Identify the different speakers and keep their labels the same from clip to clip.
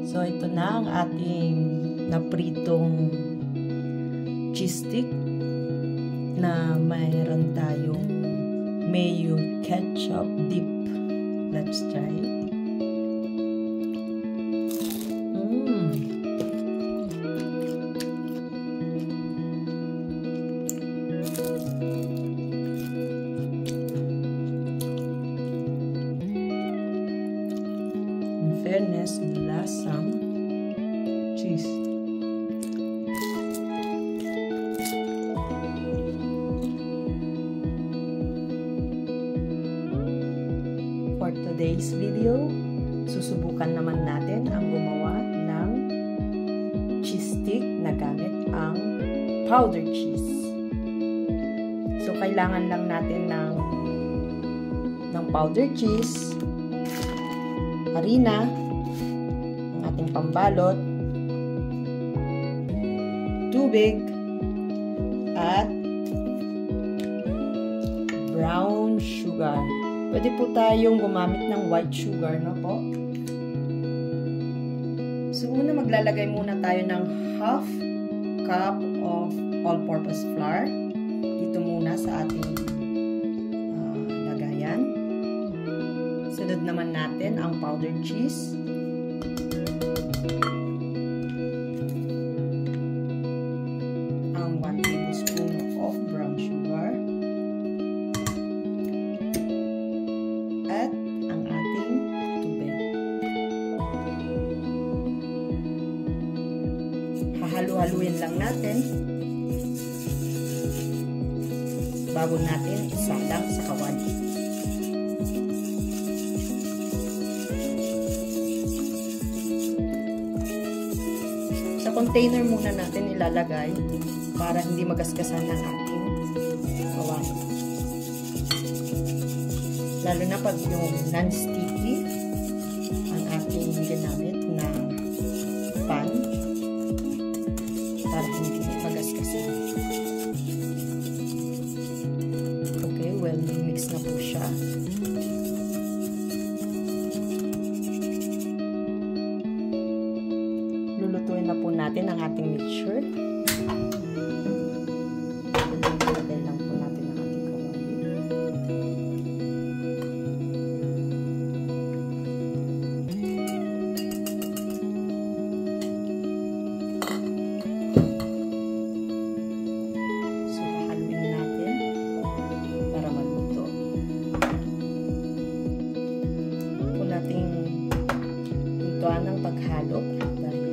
Speaker 1: So, ito na ang ating napritong cheese stick na mayroon tayong mayo ketchup dip. Let's try it. Fairness, lasang cheese. For today's video, susubukan naman natin ang gumawa ng cheese stick na gamit ang powdered cheese. So, kailangan lang natin ng powdered cheese, harina, ang ating pambalot, tubig, at brown sugar. Pwede po tayong gumamit ng white sugar, no po? So, una maglalagay muna tayo ng half cup of all-purpose flour. Dito muna sa ating lagayan. Sunod naman natin ang powdered cheese. Ang 1 tablespoon of brown sugar. At ang ating tubig. Hahalu-haluin lang natin bago natin isalang sa kawali. Sa container muna natin ilalagay para hindi magaskasan ng ating kawali. Lalo na pag yung non-sticky ang ating ginamit na pan para hindi magaskasan. Okay, well, mix na po siya. Lulutuin na po natin ang ating mixture. Lagay lang po natin ang ating kawali. So, hahaluin natin para maluto. Po nating pintuan ng paghalo dahil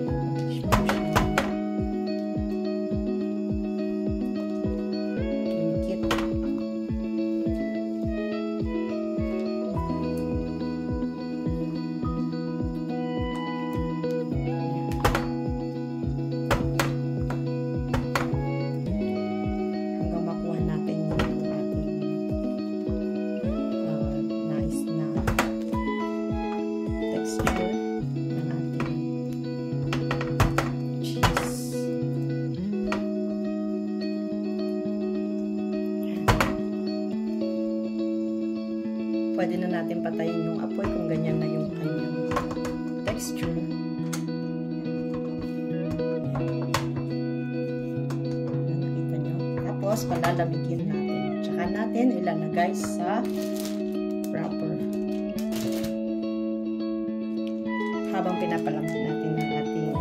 Speaker 1: pwede na natin patayin yung apoy kung ganyan na yung kanyang texture. Nakita nyo? Tapos, palalamigin natin. Tsaka natin ilalagay sa wrapper. Habang pinapalamig natin ang ating